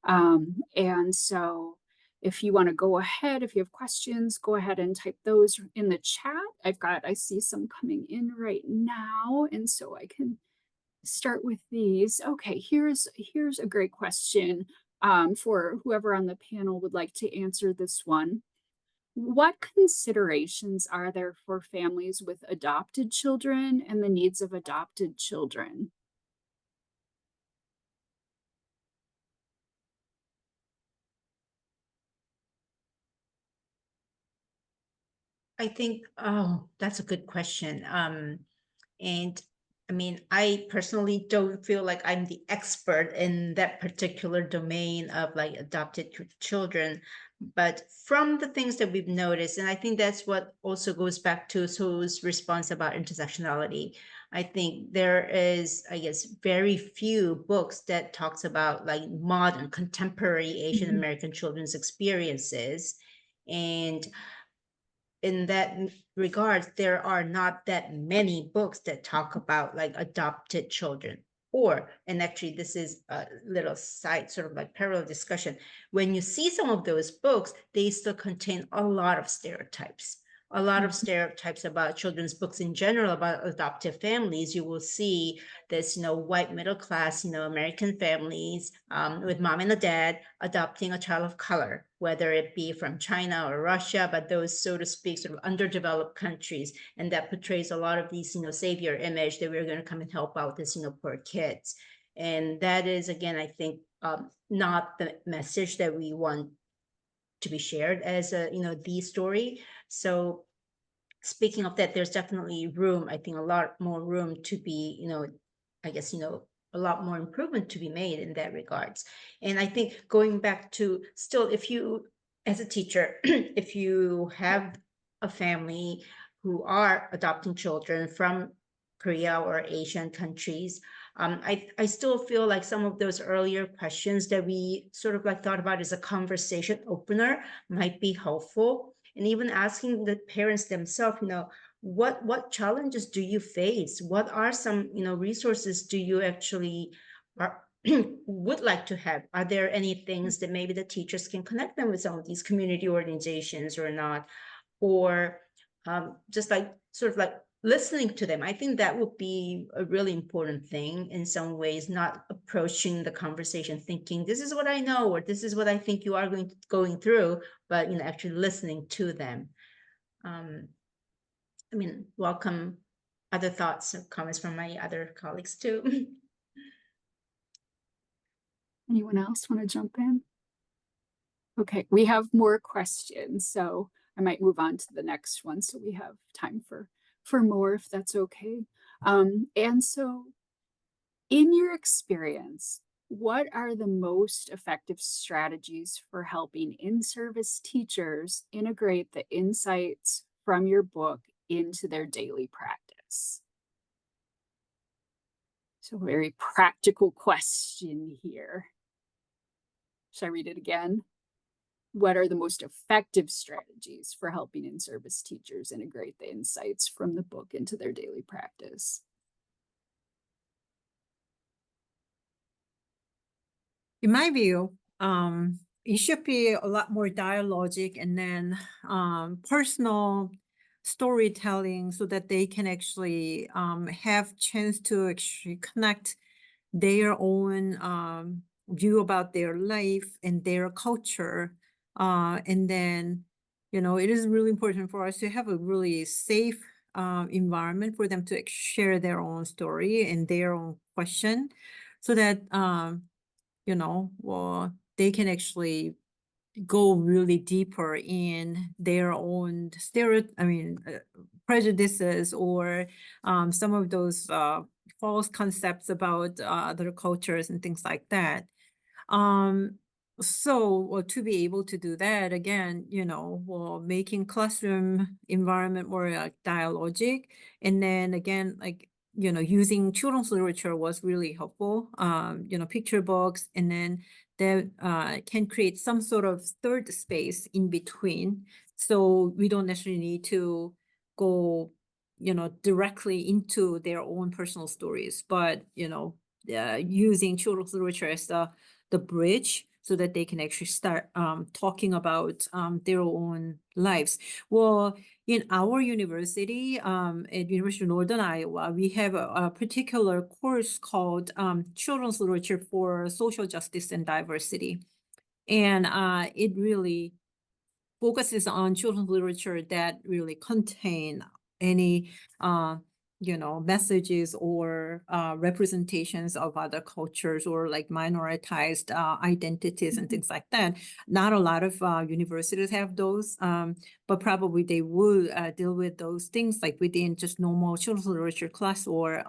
And so if you want to go ahead, if you have questions, go ahead and type those in the chat. I see some coming in right now, and so I can start with these. Okay, here's a great question for whoever on the panel would like to answer this one. What considerations are there for families with adopted children and the needs of adopted children? I think, that's a good question. And I mean, I personally don't feel like I'm the expert in that particular domain of like adopted children, but from the things that we've noticed, and I think that's what also goes back to So's response about intersectionality. I think there is, I guess, very few books that talks about like modern contemporary Asian American children's experiences. And in that regards, there are not that many books that talk about like adopted children. And actually this is a little side sort of like parallel discussion. When you see some of those books, they still contain a lot of stereotypes. A lot of stereotypes about children's books in general, about adoptive families. You will see this, white middle class, American families with mom and a dad adopting a child of color, whether it be from China or Russia, but those, so to speak, sort of underdeveloped countries. And that portrays a lot of these, savior image that we're going to come and help out this, poor kids. And that is, again, I think, not the message that we want to be shared as a, the story. So speaking of that, there's definitely room, I think a lot more room to be, I guess, a lot more improvement to be made in that regards. And I think going back to still, if you, as a teacher, if you have a family who are adopting children from Korea or Asian countries, I still feel like some of those earlier questions that we sort of like thought about as a conversation opener might be helpful. And even asking the parents themselves, what challenges do you face? What are some, resources do you actually would like to have? Are there any things that maybe the teachers can connect them with some of these community organizations or not? Or just like sort of like listening to them. I think that would be a really important thing in some ways, not approaching the conversation thinking this is what I know or this is what I think you are going through, but actually listening to them. I mean, welcome other thoughts or comments from my other colleagues too. Anyone else want to jump in? Okay, we have more questions, so I might move on to the next one so we have time for more, if that's okay. And so in your experience, What are the most effective strategies for helping in-service teachers integrate the insights from your book into their daily practice? So very practical question here. Should I read it again? What are the most effective strategies for helping in-service teachers integrate the insights from the book into their daily practice? In my view, it should be a lot more dialogic and then personal storytelling so that they can actually have chance to actually connect their own view about their life and their culture. And then, it is really important for us to have a really safe environment for them to share their own story and their own question so that well, they can actually go really deeper in their own prejudices or some of those false concepts about other cultures and things like that. So to be able to do that again, making classroom environment more dialogic, and then again, using children's literature was really helpful. Picture books, and then that can create some sort of third space in between. So we don't necessarily need to go, directly into their own personal stories, but, using children's literature as the bridge so that they can actually start talking about their own lives. Well, in our university, at University of Northern Iowa, we have a particular course called Children's Literature for Social Justice and Diversity. And it really focuses on children's literature that really contain any messages or representations of other cultures or like minoritized identities and things like that. Not a lot of universities have those, but probably they will deal with those things like within just normal children's literature class or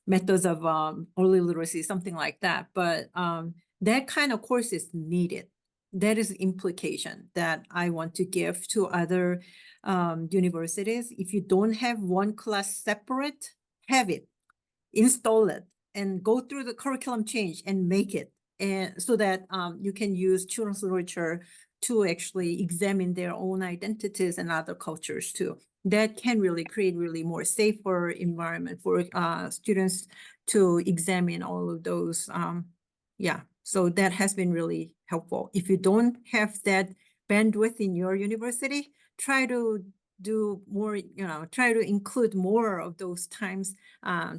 methods of early literacy, something like that. But that kind of course is needed. That is the implication that I want to give to other universities. If you don't have one class separate, have it, install it, and go through the curriculum change and make it, and so that you can use children's literature to actually examine their own identities and other cultures too. That can really create really more safer environment for students to examine all of those. So that has been really helpful. If you don't have that bandwidth in your university, try to do more, try to include more of those times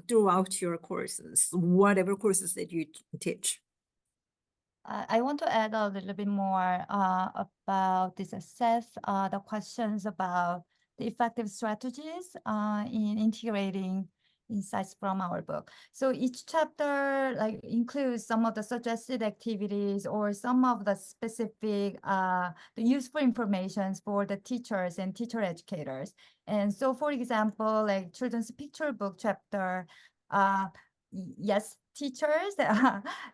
throughout your courses, whatever courses that you teach. I want to add a little bit more about this assess, the questions about the effective strategies in integrating insights from our book. So each chapter includes some of the suggested activities or some of the specific the useful information for the teachers and teacher educators. And so, for example, like children's picture book chapter, yes, teachers,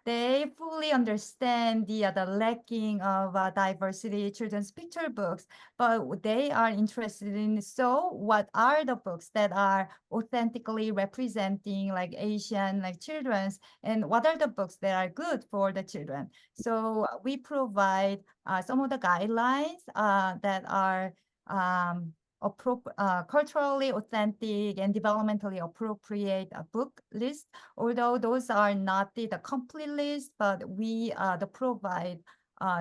they fully understand the lacking of diversity children's picture books, but they are interested in, so what are the books that are authentically representing like Asian like children's, and what are the books that are good for the children? So we provide some of the guidelines that are culturally authentic and developmentally appropriate book list, although those are not the complete list, but we provide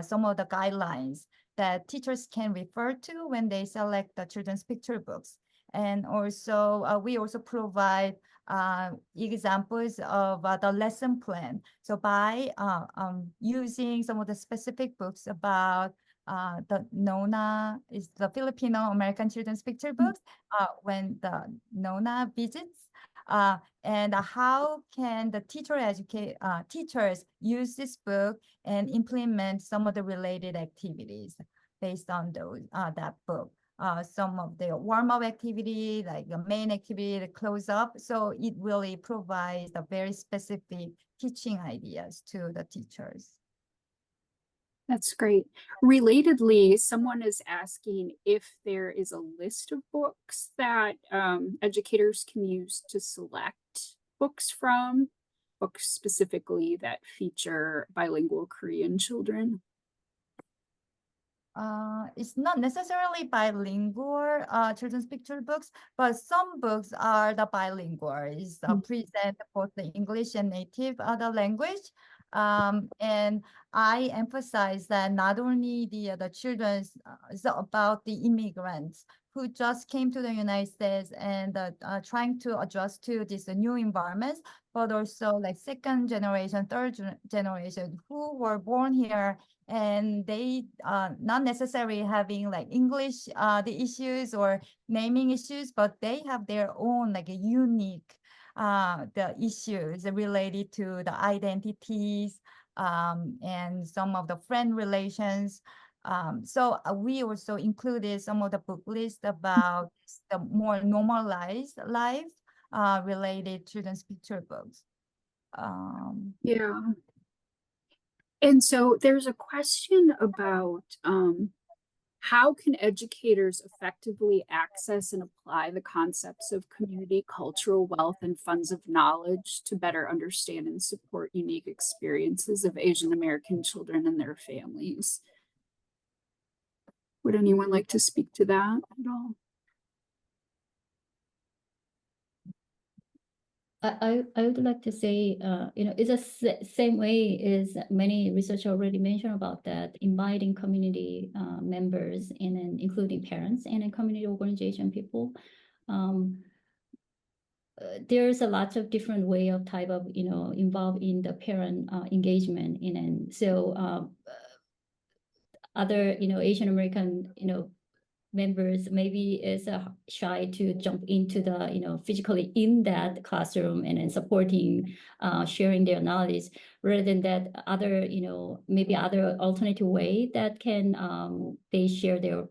some of the guidelines that teachers can refer to when they select the children's picture books. And also, we also provide examples of the lesson plan. So by using some of the specific books about the Nona is the Filipino American children's picture books when the Nona visits, and how can the teachers use this book and implement some of the related activities based on those that book. some of the warm-up activity, like the main activity, the close-up. So it really provides a very specific teaching ideas to the teachers. That's great. Relatedly, someone is asking if there is a list of books that educators can use to select books from, books specifically that feature bilingual Korean children. It's not necessarily bilingual children's picture books, but some books are the bilingual. It's present both the English and native other language. And I emphasize that not only the children's, it's about the immigrants who just came to the United States and trying to adjust to this new environments, but also like second generation, third generation who were born here, and they not necessarily having like English the issues or naming issues, but they have their own like a unique the issues related to the identities and some of the friend relations. So we also included some of the book list about the more normalized life related children's picture books. Yeah. And so there's a question about how can educators effectively access and apply the concepts of community cultural wealth and funds of knowledge to better understand and support unique experiences of Asian American children and their families? Would anyone like to speak to that at all? I would like to say, it's the same way as many research already mentioned about that, inviting community members and then including parents and then community organization people. There's a lot of different way of type of, involved in the parent engagement. And then so other, Asian American, members maybe is shy to jump into the physically in that classroom and then supporting sharing their knowledge, rather than that other maybe other alternative way that can they share their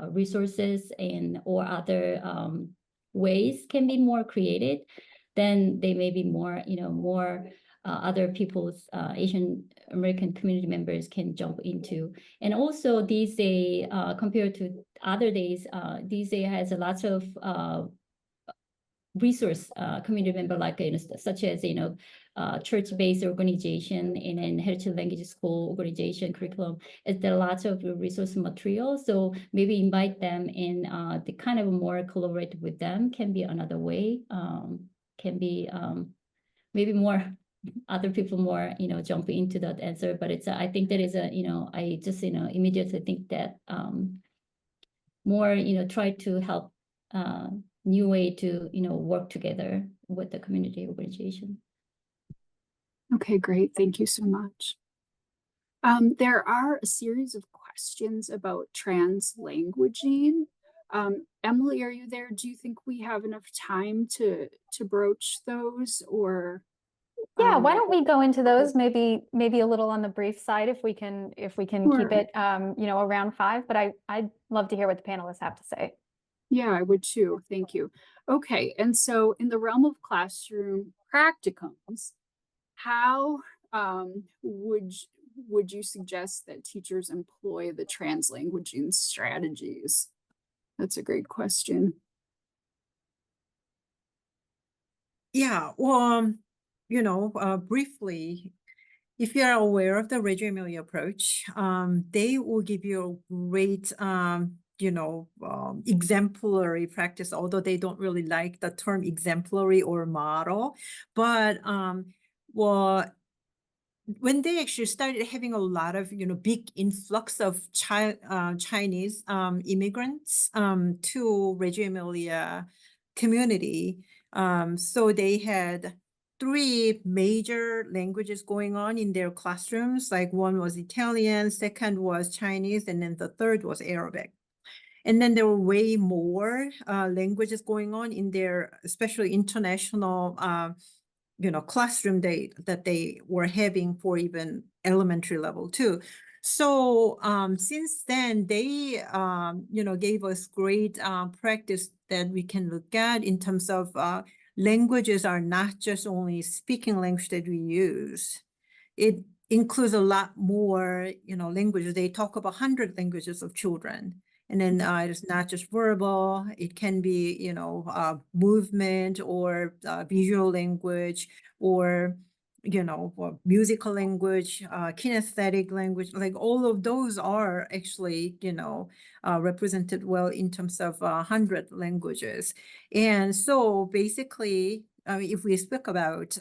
resources and or other ways can be more created, then they may be more more other people's Asian American community members can jump into. And also these days, compared to other days, these days has a lot of resource community member, like such as church-based organization and then heritage language school organization curriculum. There are lots of resource material, so maybe invite them and the kind of more collaborate with them can be another way. Can be maybe more other people more jump into that answer, but it's I think that is a I just immediately think that more try to help new way to work together with the community organization. Okay, great. Thank you so much. There are a series of questions about translanguaging. Emily, are you there? Do you think we have enough time to broach those, or? Yeah, why don't we go into those, maybe a little on the brief side if we can Sure. keep it around 5, but I'd love to hear what the panelists have to say. Yeah, I would too. Thank you. Okay, and so in the realm of classroom practicums, how would you suggest that teachers employ the translanguaging strategies? That's a great question. Yeah, well, briefly, if you are aware of the Reggio Emilia approach, they will give you a great, exemplary practice, although they don't really like the term exemplary or model. But well, when they actually started having a lot of big influx of Chinese immigrants to Reggio Emilia community, so they had 3 major languages going on in their classrooms. Like one was Italian, second was Chinese, and then the third was Arabic. And then there were way more languages going on in their, especially international classroom that they were having for even elementary level too. So since then, they gave us great practice that we can look at in terms of languages are not just only speaking language that we use. It includes a lot more, languages. They talk about 100 languages of children. And then it's not just verbal, it can be, movement or visual language or, musical language, kinesthetic language, like all of those are actually, represented well in terms of 100 languages. And so basically, if we speak about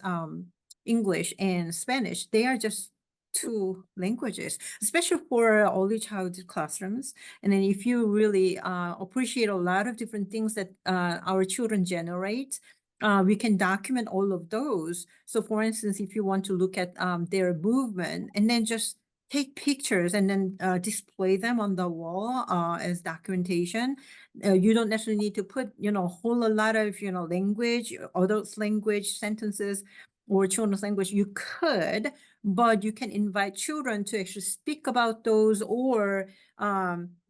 English and Spanish, they are just two languages, especially for early childhood classrooms. And then if you really appreciate a lot of different things that our children generate, we can document all of those. So for instance, if you want to look at their movement and then just take pictures and then display them on the wall as documentation. You don't necessarily need to put, a whole lot of, language, adult language, sentences, or children's language. You could, but you can invite children to actually speak about those or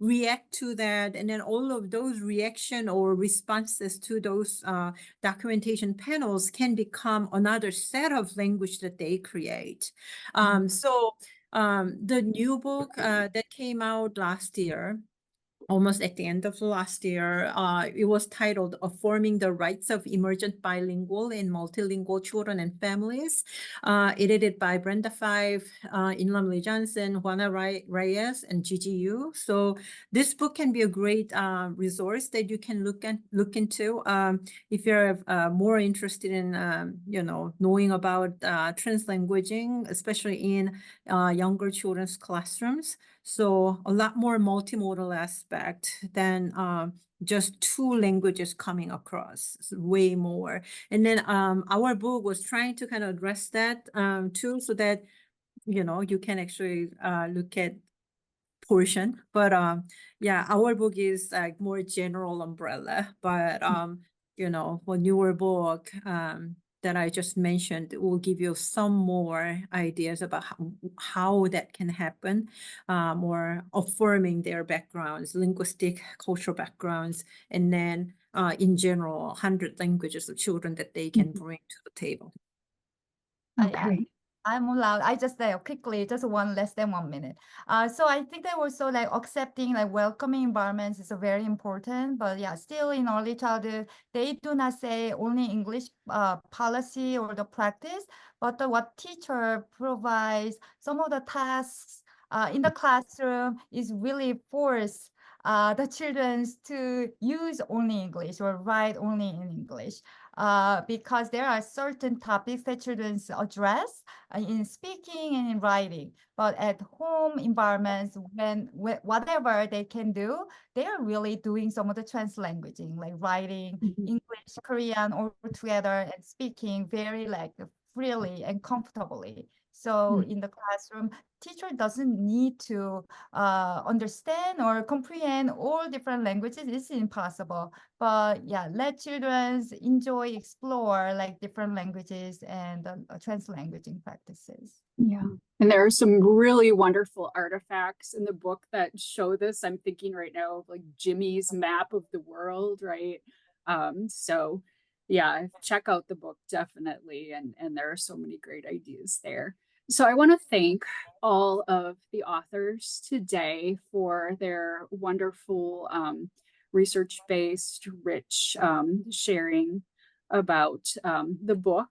react to that. And then all of those reaction or responses to those documentation panels can become another set of language that they create. So the new book that came out last year, almost at the end of last year, it was titled Affirming the Rights of Emergent Bilingual and Multilingual Children and Families, edited by Brenda Five, Inlam Lee Johnson, Juana Reyes, and Gigi Yu. So this book can be a great resource that you can look into if you're more interested in, knowing about translanguaging, especially in younger children's classrooms. So a lot more multimodal aspect than just two languages coming across, so way more. And then our book was trying to kind of address that too, so that, you can actually look at portion. But yeah, our book is like more general umbrella, but for newer book that I just mentioned, it will give you some more ideas about how that can happen, or affirming their backgrounds, linguistic, cultural backgrounds, and then in general, 100 languages of children that they can bring to the table. Okay. I'm allowed. I just say quickly, just less than 1 minute. So I think that also like accepting, like welcoming environments is very important. But yeah, still in early childhood, they do not say only English policy or the practice, but what teacher provides, some of the tasks in the classroom is really force the children to use only English or write only in English. Because there are certain topics that children address in speaking and in writing. But at home environments, when whatever they can do, they are really doing some of the translanguaging, like writing English, Korean all together and speaking very like freely and comfortably. So in the classroom, teacher doesn't need to understand or comprehend all different languages. It's impossible. But yeah, let children enjoy, explore like different languages and translanguaging practices. Yeah. And there are some really wonderful artifacts in the book that show this. I'm thinking right now of like Jimmy's map of the world, right? So yeah, check out the book definitely. And there are so many great ideas there. So I want to thank all of the authors today for their wonderful research-based, rich sharing about the book.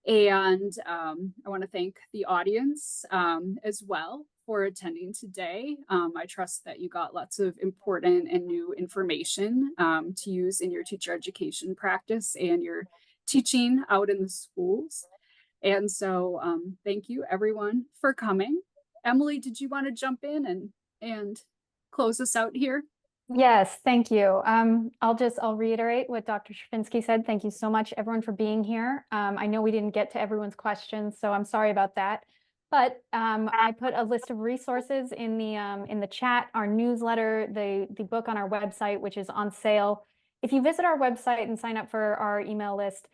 And I want to thank the audience as well for attending today. I trust that you got lots of important and new information to use in your teacher education practice and your teaching out in the schools. And so thank you everyone for coming. Emily, did you want to jump in and close us out here? Yes, thank you. I'll reiterate what Dr. Sherfinski said. Thank you so much, everyone, for being here. I know we didn't get to everyone's questions, so I'm sorry about that. But I put a list of resources in the chat, our newsletter, the book on our website, which is on sale. If you visit our website and sign up for our email list,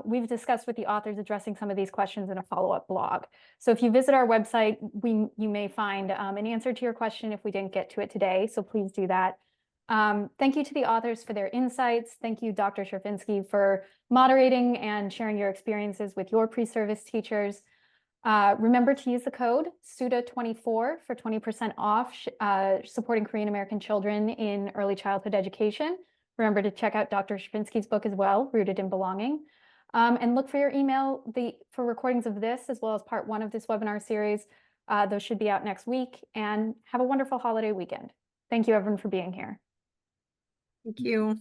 we've discussed with the authors addressing some of these questions in a follow-up blog. So if you visit our website, you may find an answer to your question if we didn't get to it today, so please do that. Thank you to the authors for their insights. Thank you, Dr. Sherfinski, for moderating and sharing your experiences with your pre-service teachers. Remember to use the code SUDA24 for 20% off supporting Korean American children in early childhood education. Remember to check out Dr. Sherfinski's book as well, Rooted in Belonging. And look for your email for recordings of this, as well as part 1 of this webinar series. Those should be out next week. And have a wonderful holiday weekend. Thank you, everyone, for being here. Thank you.